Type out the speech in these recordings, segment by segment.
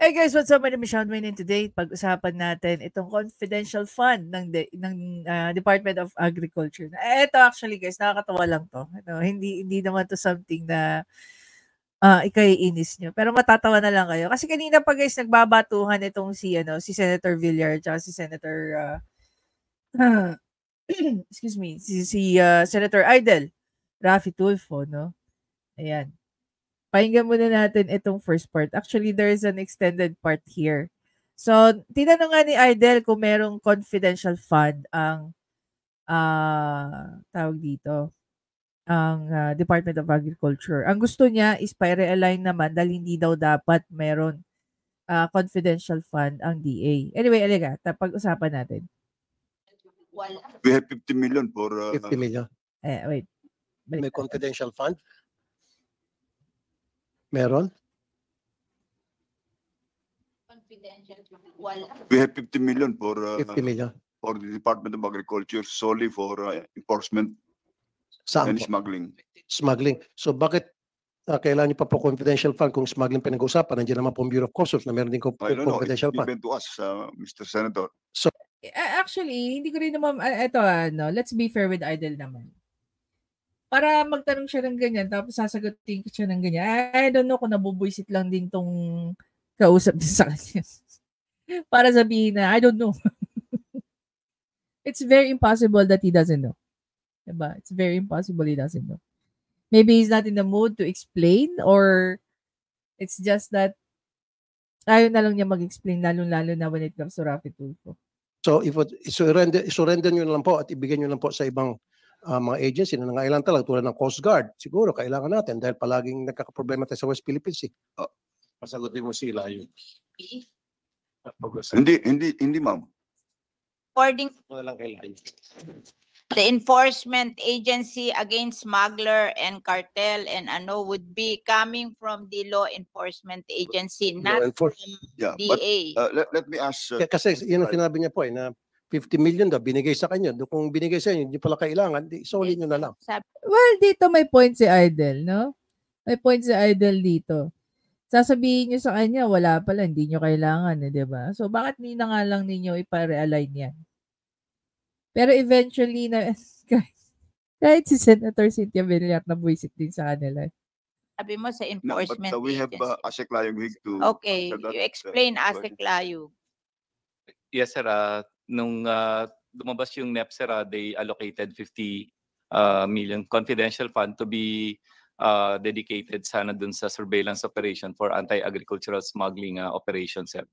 Hey guys, what's up? My name is Sean Wayne and today pag-usapan natin itong confidential fund ng Department of Agriculture. Ito actually guys, nakakatawa lang to. Hindi naman to something na ikaiinis nyo. Pero matatawa na lang kayo. Kasi kanina pa guys, nagbabatuhan itong si Senator Villar at si Senator excuse me, si Senator Idel Raffy Tulfo, no? Ayan. Pakinggan muna natin itong first part. Actually, there is an extended part here. So, tinanong nga ni Idel kung merong confidential fund ang tawag dito, ang Department of Agriculture. Ang gusto niya is pa-realign naman dahil hindi daw dapat meron confidential fund ang DA. Anyway, alaga, pag-usapan natin. We have 50 million for 50 million. Wait. May confidential fund? Meron? we have 50 million for 50 million. for the Department of Agriculture solely for enforcement Saan and po? smuggling. Smuggling. So bakit kailangan niyo pa po confidential fund kung smuggling pinag-uusapan? Nandiyan naman po ang Bureau of Customs na meron din I don't know, it's confidential fund. given to us, Mr. Senator. Actually, hindi ko rin naman, let's be fair with Idol naman. Para magtanong siya ng ganyan, tapos sasagutin ko siya ng ganyan. I don't know kung nabubwisit lang din tong kausap din sa kanya. Para sabihin na, I don't know. It's very impossible that he doesn't know. Diba? It's very impossible he doesn't know. Maybe he's not in the mood to explain or it's just that ayaw na lang niya mag-explain lalo-lalo na when it comes to Raffy Tulfo. So if surrender nyo na lang po at ibigay nyo lang po sa ibang mga agency na nangailangan talaga tulad ng Coast Guard, siguro kailangan natin dahil palaging nagkakaproblema tayo sa West Philippines. Pasagutin mo sila yun. Hindi ma'am. According the enforcement agency against smuggler and cartel and would be coming from the law enforcement agency, not from Yeah, but DA. let me ask. Kasi yun ang sinabi niya po na 50 million daw binigay sa kanya. Kung binigay sa inyo, hindi pala kailangan, solid nyo na lang. Well, dito may point si Idol, no? May point si Idol dito. Sasabihin nyo sa kanya, wala pala, hindi nyo kailangan, di ba? So, bakit hindi na nga lang ninyo ipa-realign yan? Pero eventually, kahit si Senator Cynthia Villar na buwisit din sa kanila. Sabi mo sa No, enforcement but we have agency. Asek Layog to. Okay, you explain Asek Layog. Yes, sir. Nung lumabas yung NEP, sir, they allocated 50 million confidential fund to be dedicated sana dun sa surveillance operation for anti-agricultural smuggling operations, sir.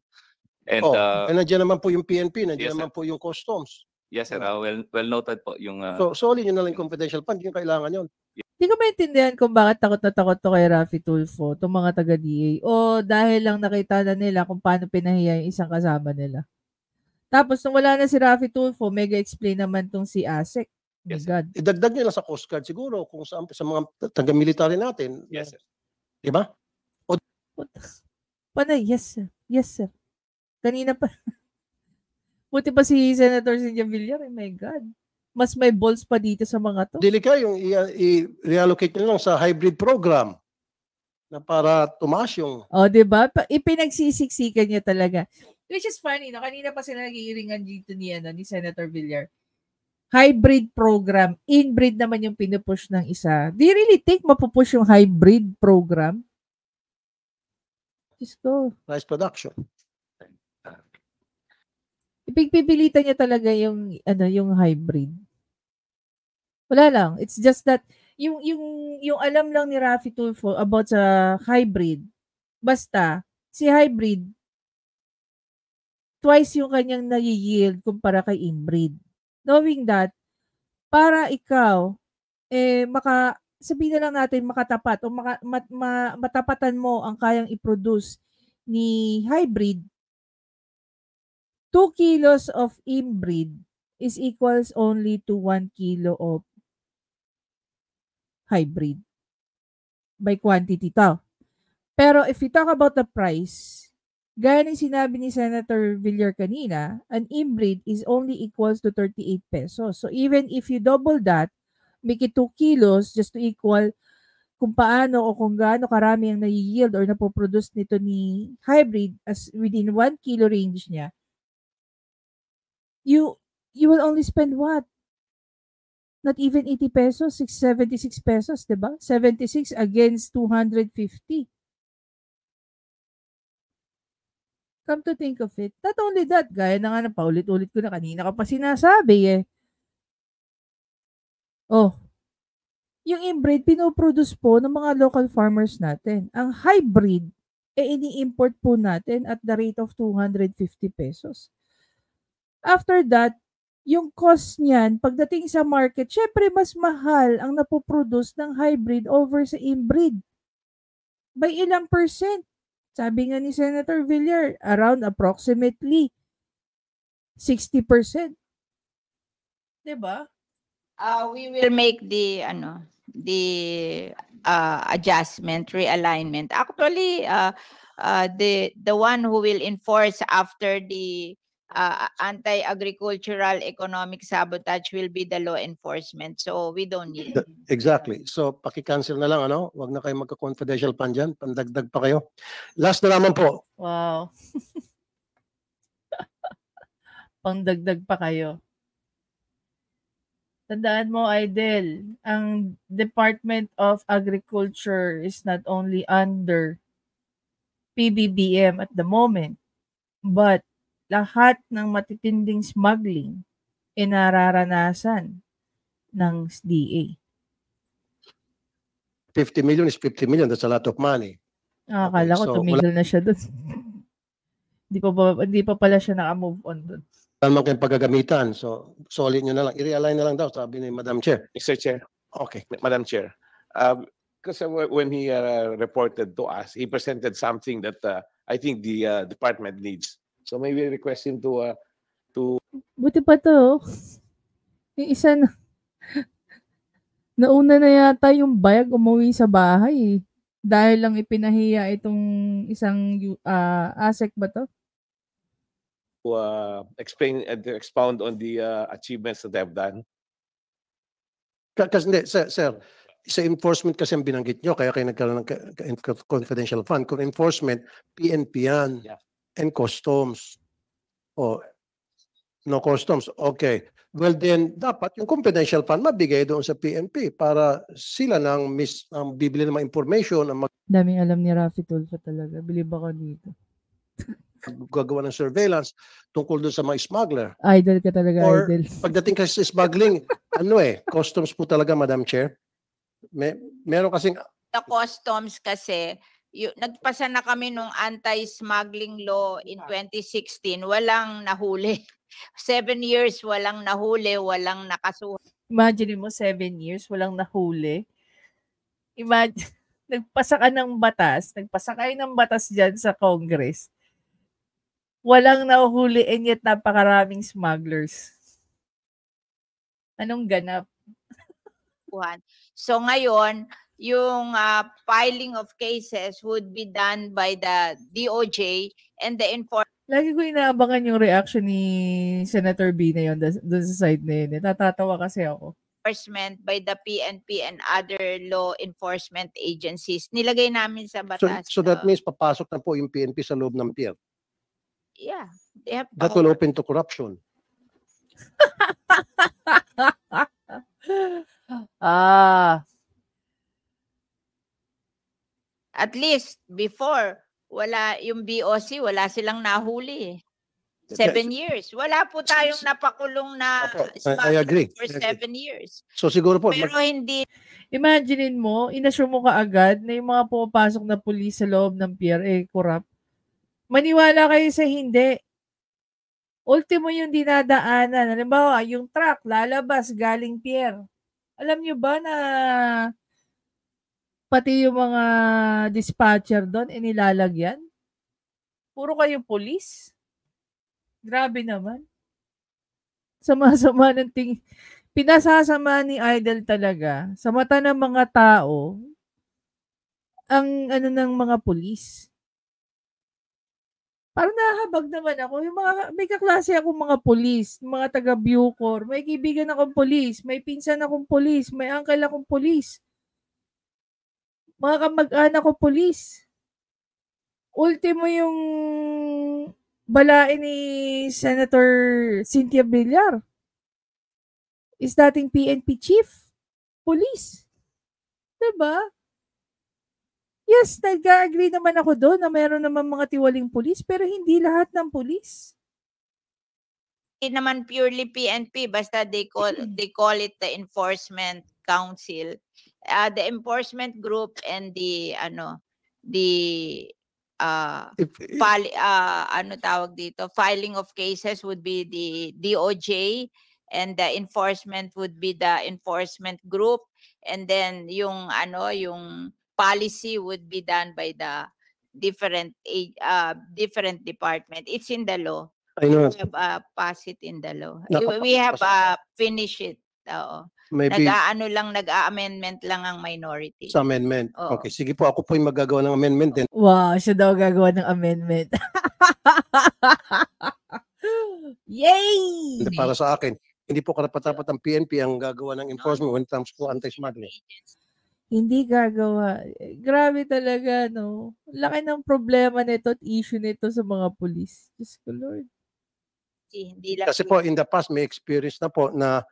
And nandiyan naman po yung PNP, nandiyan yes, naman po yung Customs. yes, sir. Well noted po yung So solid nyo na lang yung confidential fund, yung kailangan yun. Hindi ko maintindihan kung bakit takot na takot to kay Raffy Tulfo, itong mga taga-DA, o dahil lang nakita na nila kung paano pinahiya yung isang kasama nila. Tapos, nung wala na si Raffy Tulfo, mega explain naman tong si Asek. My Yes, God. Idagdag nyo lang sa Coast Guard siguro kung sa mga taga-military natin. yes, sir. Diba? Panay, yes sir. Yes sir. Kanina pa. Buti pa si Senator Cynthia Villar. Oh my God. Mas may balls pa dito sa mga to. Dili ka yung i-reallocate nyo lang sa hybrid program na para tumaas yung... O, diba? Ipinagsisiksikan niya talaga. Which is funny, no? Kanina pa sila nag-iiringan dito ni Senator Villar. Hybrid program. Inbreed naman yung pinupush ng isa. Do you really think mapupush yung hybrid program? Just go. Rice production. Ipigpipilitan niya talaga yung hybrid. Wala lang. It's just that yung alam lang ni Raffy Tulfo about sa hybrid. Basta si hybrid twice yung kanyang na-yield kumpara kay inbreed. Knowing that, para ikaw sabihin na lang natin makatapat o matapatan mo ang kayang i-produce ni hybrid, 2 kilos of inbreed is equals only to 1 kilo of hybrid by quantity to. Pero if you talk about the price, gaya ng sinabi ni Senator Villar kanina, an inbreed is only equals to 38 pesos. So even if you double that, make it 2 kilos just to equal, kung paano o kung gaano karami ang nai-yield or napoproduce nito ni hybrid as within 1 kilo range niya, you will only spend what? Not even 80 pesos, 76 pesos, diba? 76 against 250. Come to think of it, not only that, gaya na nga na paulit-ulit ko na kanina ka pa sinasabi Oh, yung inbreed pinoproduce po ng mga local farmers natin. Ang hybrid, ini-import po natin at the rate of 250 pesos. After that, yung cost niyan, pagdating sa market, syempre mas mahal ang napoproduce ng hybrid over sa inbreed. By ilang percent? Sabi nga ni Senator Villar, around approximately 60%. Diba? We will make the adjustment, realignment. Actually, the one who will enforce after the anti-agricultural economic sabotage will be the law enforcement. So we don't need it. Exactly. So, paki-cancel na lang, ano? Huwag na kayo magka-confidential pan dyan. Pandagdag pa kayo. Last na naman po. Wow. Pangdagdag pa kayo. Tandaan mo, Idel, ang Department of Agriculture is not only under PBBM at the moment, but lahat ng matitinding smuggling nararanasan ng DA. 50 million is 50 million. That's a lot of money. Akala ko so tumigil na siya doon. Hindi pa pala siya naka-move on doon. Tama kayong paggagamitan. So, solid nyo na lang. I-realign na lang daw, sabi ni Madam Chair. Mr. Chair, Okay. Madam Chair, because when he reported to us, he presented something that I think the department needs. So maybe request him to Buti pa to. Yung isa na. Nauna na yata yung bayag umuwi sa bahay. Dahil lang ipinahiya itong isang ASEC ba to? explain and expound on the achievements that they've done. Kasi hindi, sir, sa enforcement kasi ang binanggit nyo, kaya kayo nagkaroon ng confidential fund. Kung enforcement, PNP yan. Yeah. And customs. Oh, no customs. Okay. Well then, dapat yung confidential fund mabigay doon sa PNP para sila ang bibili ng mga information, ang Daming alam ni Rafi Tulfo talaga. Bilib ako dito. gagawa ng surveillance tungkol doon sa mga smuggler. Idol ka talaga, Or idol. pagdating kasi sa smuggling, customs po talaga, Madam Chair. Meron kasing The customs kasi, nagpasa na kami nung anti-smuggling law in 2016, walang nahuli. 7 years walang nahuli, walang nakasuhan. Imagine mo, 7 years, walang nahuli. Imagine, nagpasa ka ng batas, nagpasa kayo ng batas dyan sa Congress. Walang nahuli and yet napakaraming smugglers. Anong ganap? So ngayon, yung filing of cases would be done by the DOJ and the Lagi ko inaabangan yung reaction ni Senator B na yun doon sa side na yun. Natatawa kasi ako. enforcement by the PNP and other law enforcement agencies. Nilagay namin sa batas. so that means papasok na po yung PNP sa loob ng pier. Yeah. They have That will power. open to corruption. At least before, wala yung BOC, wala silang nahuli. 7 years. Wala po tayong napakulong na I agree. for 7 years. So siguro po, Pero hindi Imaginein mo, inassume mo kaagad na yung mga pumapasok na pulis sa loob ng pier, corrupt. Maniwala kayo sa hindi. Ultimo yung dinadaanan. Halimbawa, yung truck lalabas galing pier. Alam nyo ba na pati yung mga dispatcher doon nilalagyan? Puro kayo pulis? Grabe naman. Sama-sama ng tingin. Pinasasama ni Idol talaga sa mata ng mga tao ang ng mga pulis. Parang nahabag naman ako. Yung may kaklase akong mga pulis, mga taga Bucor, may kaibigan akong pulis, may pinsan akong pulis, may uncle akong pulis. mga kamag-anak ko pulis. Ultimo yung balain ni Senator Cynthia Villar is dating PNP chief, police. Diba? Yes, nag-agree naman ako doon na meron naman mga tiwaling pulis, pero hindi lahat ng pulis. Hindi naman purely PNP, basta they call it the Enforcement Council. The enforcement group and the ano tawag dito, filing of cases would be the DOJ, and the enforcement would be the enforcement group, and then yung policy would be done by the different department. It's in the law. I know, We have passed it in the law. Nakapa- We have finished it. Oo. maybe Nag-amendment lang ang minority. sa amendment. Oo. Okay, sige po, ako po yung magagawa ng amendment din. Wow, siya daw gagawa ng amendment. Yay! Para sa akin, hindi po karapat-dapat ang PNP ang gagawa ng enforcement when it comes to anti-smuggling. Hindi gagawa. Grabe talaga, no? Laki ng problema nito at issue nito sa mga pulis. Diyos ko, Lord. Hindi lang Kasi po in the past may experience na po na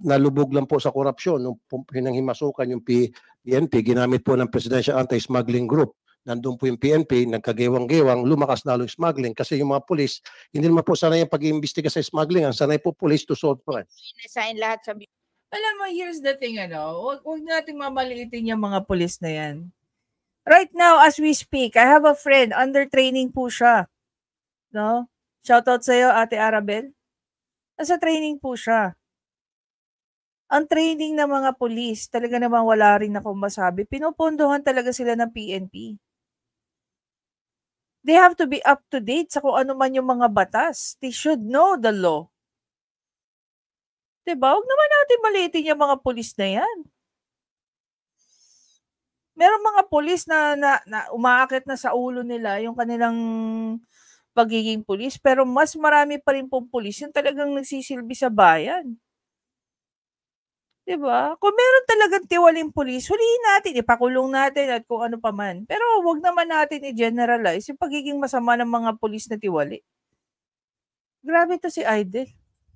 nalubog lang po sa korupsyon nung pinanghimasukan yung PNP, ginamit po ng Presidential Anti-Smuggling Group. Nandun po yung PNP, nagkagewang-gewang, lumakas lalo yung smuggling kasi yung mga pulis, hindi naman po sanay yung pag-iimbestiga sa smuggling, ang sanay po pulis to solve crime. Sinasign lahat sa Alam mo, here's the thing, huwag nating mamaliitin yung mga pulis na yan. Right now, as we speak, I have a friend, under training po siya. No? Shoutout sa'yo, Ate Arabel. Nasa training po siya. Ang training ng mga pulis, talaga namang wala rin akong masabi. Pinupondohan talaga sila ng PNP. They have to be up to date sa kung ano man yung mga batas. They should know the law. Diba? Huwag naman natin maliitin yung mga pulis na yan. Merong mga pulis na umaakit na sa ulo nila yung kanilang pagiging pulis, pero mas marami pa rin pong pulis yung talagang nagsisilbi sa bayan. Diba? Kung meron talagang tiwaling pulis, huliin natin, ipakulong natin at kung ano pa man. Pero wag naman natin i-generalize yung pagiging masama ng mga pulis na tiwali. Grabe to si Idol.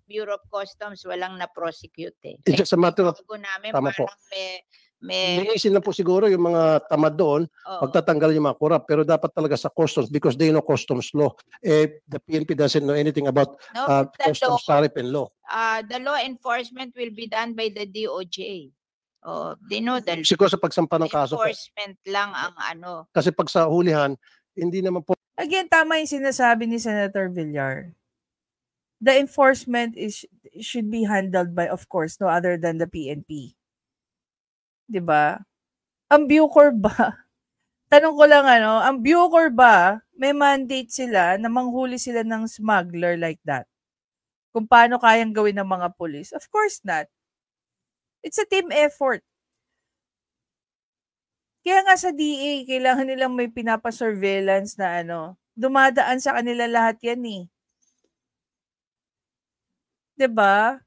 Bureau of Customs, walang na-prosecute eh. It's just a matter of, Namin, tama po. parang may linisin na po siguro yung mga tamad doon, pagtatanggal yung mga corrupt, pero dapat talaga sa customs because they know customs law. The PNP doesn't know anything about customs tariff and law. The law enforcement will be done by the DOJ. They know the Siguro sa pagsampa ng kaso po. enforcement lang ang Kasi pag sa hulihan, hindi naman po Again, tama yung sinasabi ni Senator Villar. The enforcement should be handled by, of course, no other than the PNP. Diba? Ang Bucor ba? Tanong ko lang ang Bucor ba, may mandate sila na manghuli sila ng smuggler like that? Kung paano kayang gawin ng mga pulis? Of course not. It's a team effort. Kaya nga sa DA, kailangan nilang may pinapa-surveillance na dumadaan sa kanila lahat yan eh. Diba?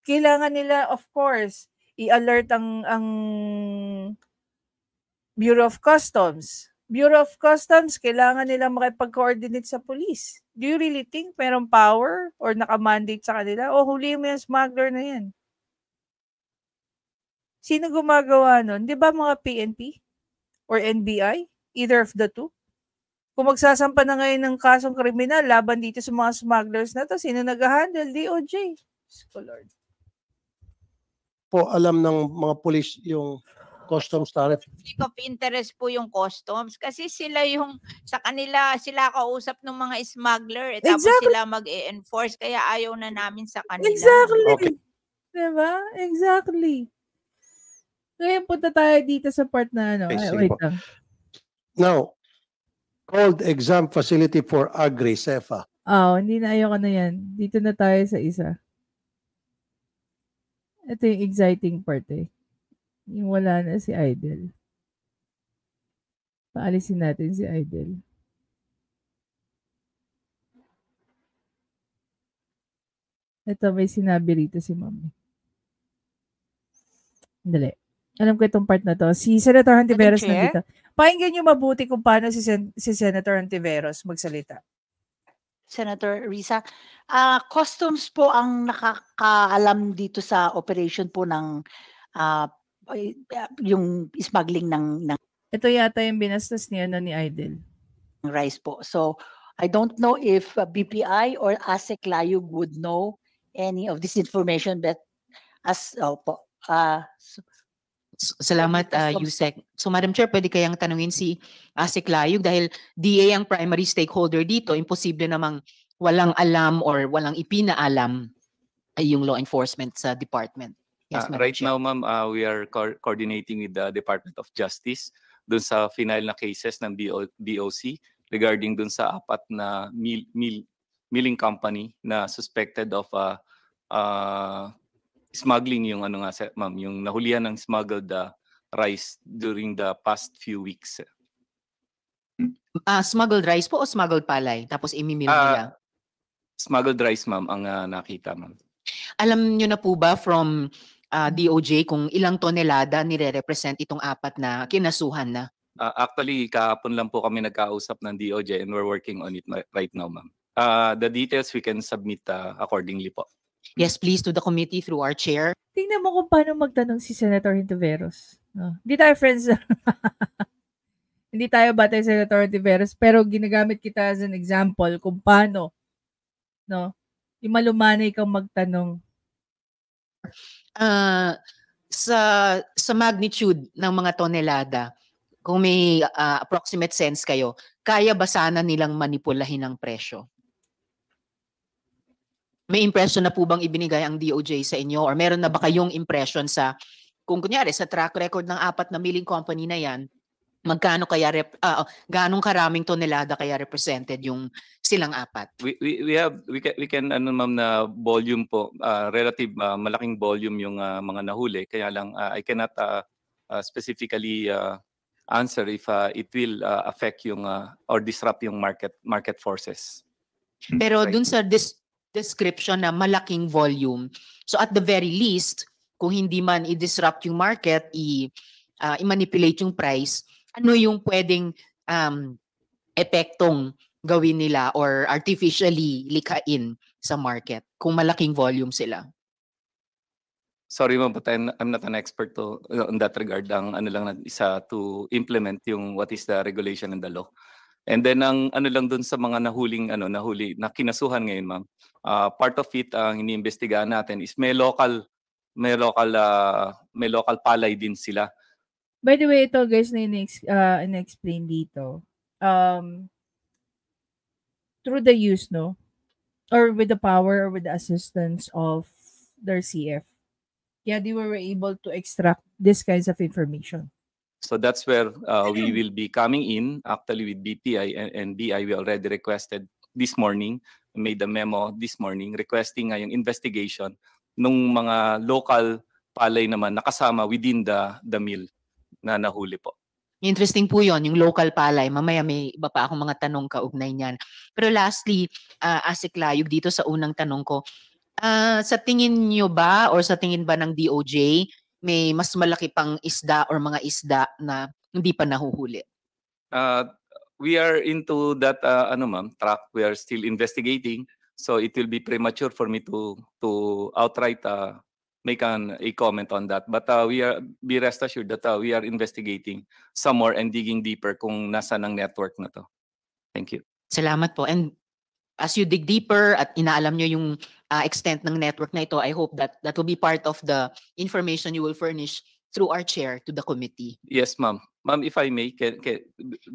Kailangan nila, of course, i-alert ang Bureau of Customs. Bureau of Customs, kailangan nila makipag-coordinate sa police. Do you really think merong power or naka-mandate sa kanila? O huli mo yung smuggler na yan. Sino gumagawa nun? Di ba mga PNP? Or NBI? Either of the two? Kung magsasampa na ngayon ng kasong kriminal laban dito sa mga smugglers na to, sino nag-handle? DOJ. Lord. po alam ng mga police yung customs tariff. conflict of interest po yung customs kasi sila yung sa kanila sila kausap ng mga smuggler tapos Exactly. sila mag-e-enforce kaya ayaw na namin sa kanila. Exactly. Okay. Diba? Exactly. Ngayon punta tayo dito sa part na Okay, sige wait po. lang. Now, called exam facility for Agri, CEFA. Hindi na ayoko na yan. Dito na tayo sa isa. Ito yung exciting part eh. Yung wala na si Idol. Paalisin natin si Idol. Ito may sinabi rito si Mami. Dali. Alam ko itong part na to. Si Senator Hontiveros Chair? nandito. Pakinggan niyo mabuti kung paano si Senator Hontiveros magsalita. Senator Risa, customs po ang nakakaalam dito sa operation po ng yung smuggling ng Ito yata yung binastos niya ni Idol. rice po. So I don't know if BPI or ASEC Layug would know any of this information, but Salamat, Yusek. So, Madam Chair, pwede kayang tanungin si ASEC Layug dahil DA ang primary stakeholder dito. Imposible namang walang alam or walang ipinaalam ay yung law enforcement sa department. Yes, Madam Right Chair. now, ma'am, we are coordinating with the Department of Justice dun sa final na cases ng DOC regarding dun sa 4 na milling company na suspected of smuggling yung ma'am, yung nahulihan ng smuggled rice during the past few weeks. Smuggled rice po o smuggled palay? Tapos imimil nila? Smuggled rice, ma'am, ang nakita, ma'am. Alam nyo na po ba from DOJ kung ilang tonelada nire-represent itong 4 na kinasuhan na? Actually, kahapon lang po kami nagkausap ng DOJ and we're working on it right now, ma'am. The details we can submit accordingly po. Yes, please, to the committee through our chair. Tingnan mo kung paano magtanong si Senator Hontiveros. No? Hindi tayo friends. Hindi tayo batay sa Senator Hontiveros, pero ginagamit kita as an example kung paano, no? Yung malumanay kang magtanong. Sa magnitude ng mga tonelada, kung may approximate sense kayo, kaya ba sana nilang manipulahin ang presyo? May impression na po bang ibinigay ang DOJ sa inyo or meron na ba kayong impression sa, kung kunyari sa track record ng 4 na milling company na yan, magkano kaya ganong karaming tonelada kaya represented yung silang 4? We can ma'am na volume po, relative malaking volume yung mga nahuli, kaya lang I cannot specifically answer if it will affect yung or disrupt yung market forces. Pero Right. dun sa description na malaking volume, so at the very least, kung hindi man i-disrupt yung market, i-manipulate yung price, ano yung pwedeng epektong gawin nila or artificially likhain sa market kung malaking volume sila? Sorry ma'am, but I'm not an expert on that regard. Ang lang isa to implement yung what is the regulation and the law. And then ang lang dun sa mga nahuli na kinasuhan ngayon, ma'am. Part of it ang iniimbestigahan natin is may local palay din sila. By the way, ito guys na in-explain dito. Through the use, no? Or with the power or with the assistance of their CF. Yeah, they were able to extract these kinds of information. So that's where we will be coming in actually with BPI and BI. We already requested this morning, made a memo this morning requesting yung investigation nung mga local palay naman nakasama within the mill na nahuli po. Interesting po yon, yung local palay. Mamaya may iba pa akong mga tanong kaugnay niyan. Pero lastly, ASEC Layug, dito sa unang tanong ko, sa tingin nyo ba or sa tingin ba ng DOJ, may mas malaki pang isda or mga isda na hindi pa nahuhuli? We are into that ma'am, track. We are still investigating. So it will be premature for me to outright make a comment on that. But be rest assured that we are investigating some more and digging deeper kung nasa ng network na to. Thank you. Salamat po. And as you dig deeper at inaalam nyo yung extent ng network na ito, I hope that will be part of the information you will furnish through our chair to the committee. Yes, ma'am. Ma'am, if I may,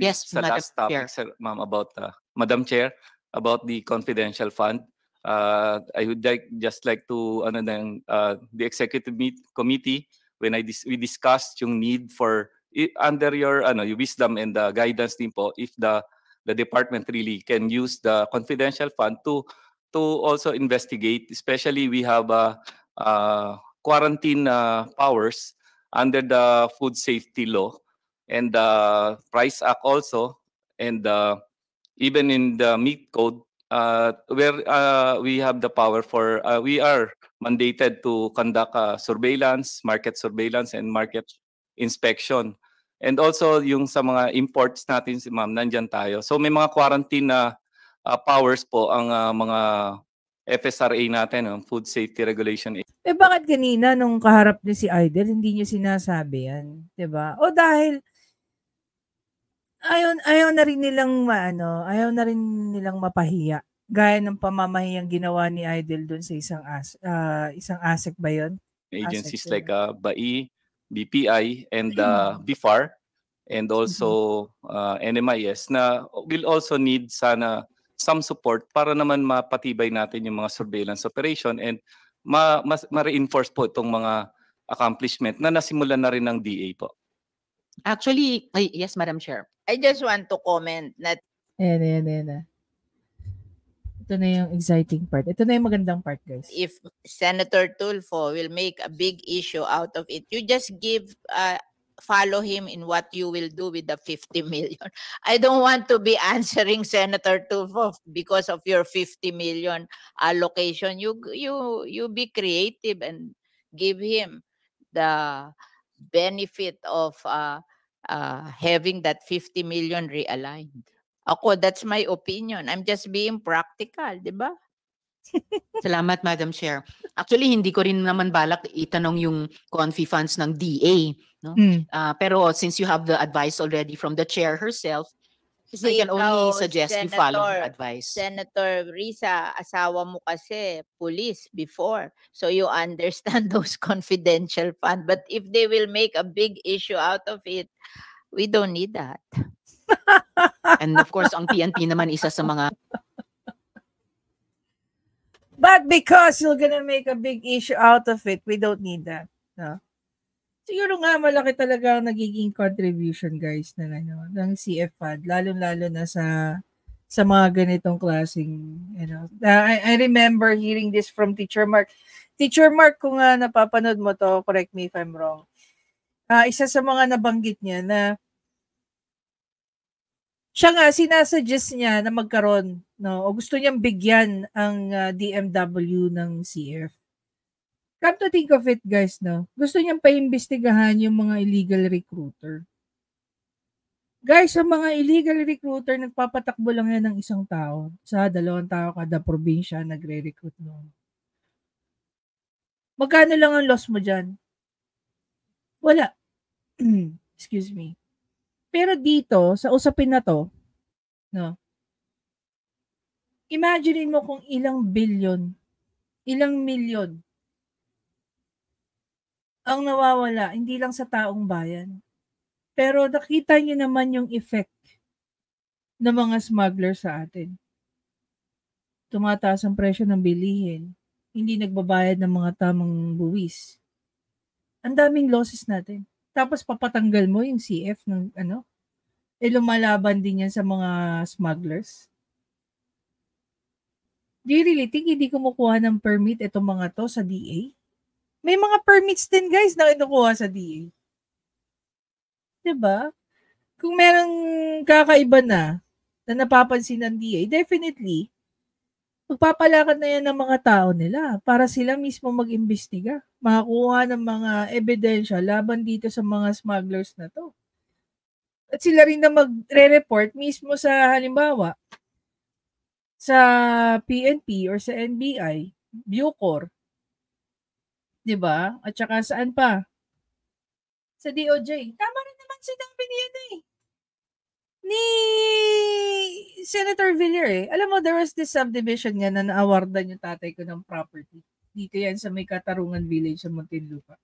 Yes, sa Madam last topic, Chair. sir, ma'am, about Madam Chair, about the confidential fund. I would just like to the executive committee when we discussed yung need for under your your wisdom and the guidance din po, if the department really can use the confidential fund to also investigate, especially we have quarantine powers under the food safety law and the Price Act also, and even in the meat code, where we have the power for we are mandated to conduct surveillance, market surveillance, and market inspection. And also yung sa mga imports natin, si ma'am, nandyan tayo. So may mga quarantine na powers po ang mga FSRA natin, Food Safety Regulation. Bakit kanina nung kaharap niyo si Idol, hindi niyo sinasabi yan? Diba? O dahil ayaw na rin nilang ayaw na rin nilang mapahiya. Gaya ng pamamahiyang ginawa ni Idol dun sa isang ASEC ba yun? Agencies ASEC, like BAI, BPI, and BIFAR, and also NMIS na will also need sana some support para naman mapatibay natin yung mga surveillance operation and ma-reinforce po itong mga accomplishment na nasimulan na rin ng DA po. Actually, yes, Madam Chair. I just want to comment that Ayan. Ito na yung exciting part. Ito na yung magandang part, guys. if Senator Tulfo will make a big issue out of it, you just follow him in what you will do with the 50 million. I don't want to be answering Senator Tulfo because of your 50 million allocation. You be creative and give him the benefit of having that 50 million realigned. Ako, that's my opinion. I'm just being practical, di ba? Salamat, Madam Chair. Actually, hindi ko rin naman balak itanong yung confi funds ng DA. No? Pero since you have the advice already from the chair herself, I can only suggest you follow her advice. Senator Risa, asawa mo kasi police before. So you understand those confidential funds. But if they will make a big issue out of it, we don't need that. And of course, ang PNP naman isa sa mga... But because you're gonna make a big issue out of it, we don't need that. No? Siguro nga malaki talaga ang nagiging contribution, guys, ng CF Fund, lalo-lalo na sa mga ganitong klaseng, I remember hearing this from Teacher Mark. Teacher Mark, kung napapanood mo to, correct me if I'm wrong. Isa sa mga nabanggit niya na siya nga, sinasuggest niya na magkaroon, o gusto niyang bigyan ang DMW ng CF. Come to think of it, guys, gusto niyang paimbestigahan yung mga illegal recruiter. Guys, ang mga illegal recruiter, nagpapatakbo lang yan ng isang tao. 2 tao kada probinsya nagre-recruit noon. Magkano lang ang loss mo dyan? Wala. Excuse me. Pero dito, sa usapin na to, imagine mo kung ilang bilyon, ilang milyon ang nawawala, hindi lang sa taong bayan. Pero nakita niyo naman yung effect ng mga smuggler sa atin. Tumataas ang presyo ng bilihin, hindi nagbabayad ng mga tamang buwis. Ang daming losses natin. Tapos papatanggal mo yung CF ng lumalaban din yan sa mga smugglers. Do you really think hindi kumukuha ng permit itong mga to sa DA? May mga permits din, guys, na kinukuha sa DA. Diba? Kung merong kakaiba na napapansin ng DA, definitely, magpapalakad na yan ng mga tao nila para sila mismo mag-imbestiga. Makakuha ng mga ebidensya laban dito sa mga smugglers na to. At sila rin na magre-report mismo sa halimbawa sa PNP or sa NBI, Bucor. Diba? At saka saan pa? Sa DOJ. Tama rin naman sinabi ni Senator Villar Alam mo, there was this subdivision nga na na-awardan yung tatay ko ng property. Dito yan sa may Katarungan Village sa Muntinlupa.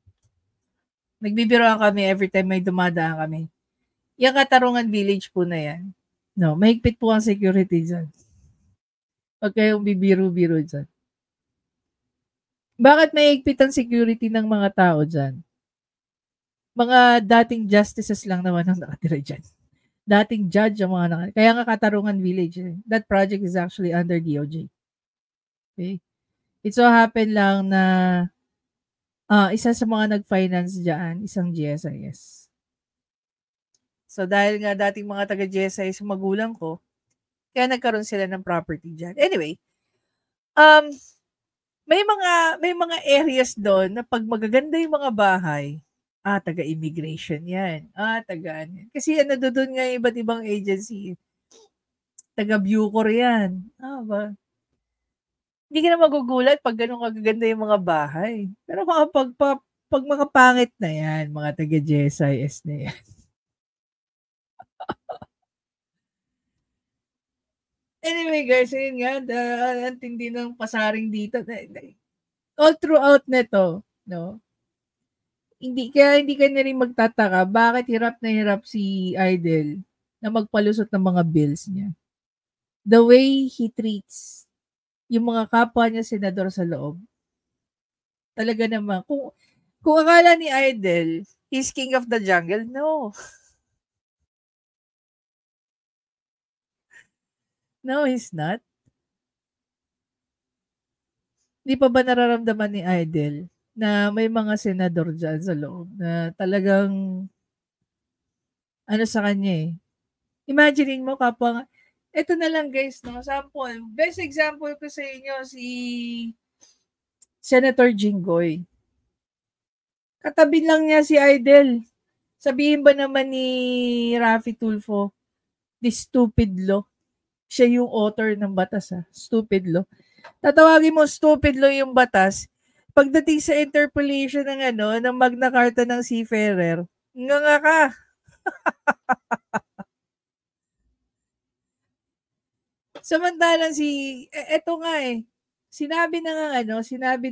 Nagbibiroan kami every time may dumadaan kami. Yung Katarungan Village po na yan. Mahigpit po ang security dyan. Huwag kayong bibiro-biro dyan. Bakit mahigpit ang security ng mga tao dyan? Mga dating justices lang naman ang nakatira dyan. Dating judge ang mga nakatira. Kaya nga Katarungan Village. That project is actually under DOJ. Okay? It so happened lang na isa sa mga nag-finance dyan, isang GSIS. So dahil nga dating mga taga-GSIS magulang ko, kaya nagkaroon sila ng property dyan. Anyway, may mga areas doon na pag magaganda yung mga bahay, Taga-immigration yan. Taga-ano. Kasi ano doon nga iba't ibang agency. Taga-Bucor yan. Ba? Hindi ka na magugulat pag ganun kagaganda yung mga bahay. Pero pag mga pangit na yan, mga taga-GSIS na yan. Anyway guys, ayun nga, ang tindi ng pasaring dito. All throughout nito, no? Hindi ka na rin magtataka bakit hirap na hirap si Idol na magpalusot ng mga bills niya. The way he treats yung mga kapwa niya senador sa loob. Talaga naman, kung akala ni Idol, he's king of the jungle, no. No, he's not. Di pa ba nararamdaman ni Idol na may mga senador dyan sa loob na talagang ano sa kanya eh. Imaginein mo kapwa ito na lang guys, no? Sample. Best example ko sa inyo si Senator Jinggoy. Katabi lang niya si Idol. Sabihin ba naman ni Raffy Tulfo, this stupid law. Siya yung author ng batas, stupid law. Tatawagin mo stupid law yung batas. Pagdating sa interpolation ng Magna Carta ng Seafarer, nga ka. Samantalang eto nga sinabi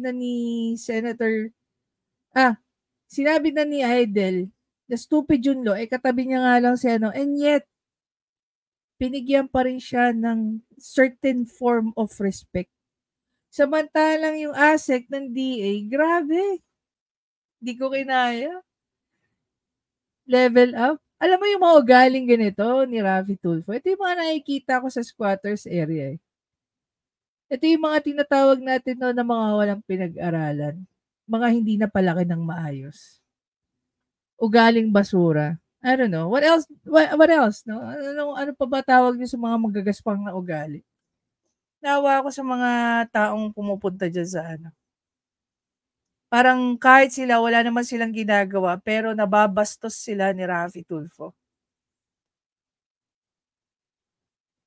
na ni Senator, sinabi na ni Idol, the stupid yun law, katabi niya nga lang si and yet, pinigyan pa rin siya ng certain form of respect. Samantalang yung ASEC ng DA, grabe. Di ko kinaya. Level up. Alam mo yung mga ugaling ganito ni Raffy Tulfo? Ito yung mga nakikita ko sa squatters area. Ito yung mga tinatawag natin na mga walang pinag-aralan. Mga hindi na palaki ng maayos. Ugaling basura. I don't know. What else? What else? No? Ano pa ba tawag niyo sa mga magagaspang na ugali? Nawa ako sa mga taong pumupunta dyan sa Parang kahit sila, wala naman silang ginagawa, pero nababastos sila ni Raffy Tulfo.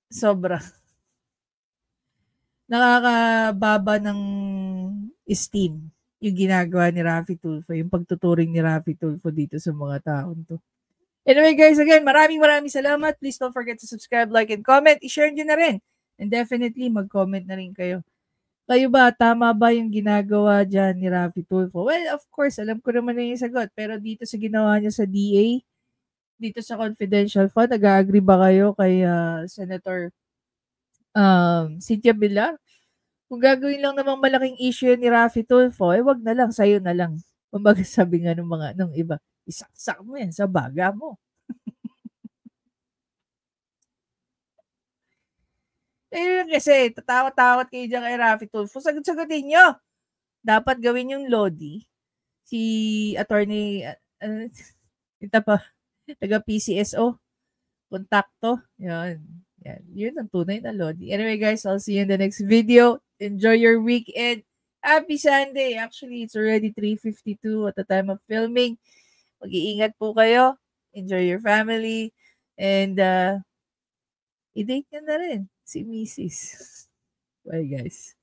Sobra. Nakakababa ng esteem yung ginagawa ni Raffy Tulfo, yung pagtuturing ni Raffy Tulfo dito sa mga taon to. Anyway guys, again, maraming salamat. Please don't forget to subscribe, like, and comment. I-share nyo na rin. And definitely, mag-comment na rin kayo. Kayo ba, tama ba yung ginagawa dyan ni Raffy Tulfo? Well, of course, alam ko naman na yung sagot. Pero dito sa ginawa niya sa DA, dito sa confidential fund, nag-agree ba kayo kay Senator Cynthia Villar? Kung gagawin lang namang malaking issue ni Raffy Tulfo, wag na lang, sayo na lang. Kumbaga sabi nga nung iba, isaksak mo yan sa baga mo. Kasi, tatakot kayo dyan kay Raffy Tulfo. Sagot-sagutin nyo. Dapat gawin yung Lodi. Si attorney, ito pa, taga PCSO, kontakto. Yan. Yun ang tunay na Lodi. Anyway guys, I'll see you in the next video. Enjoy your weekend. Happy Sunday. Actually, it's already 3:52 at the time of filming. Mag-iingat po kayo. Enjoy your family. And, i-date nyo na rin si Mrs. Bye guys.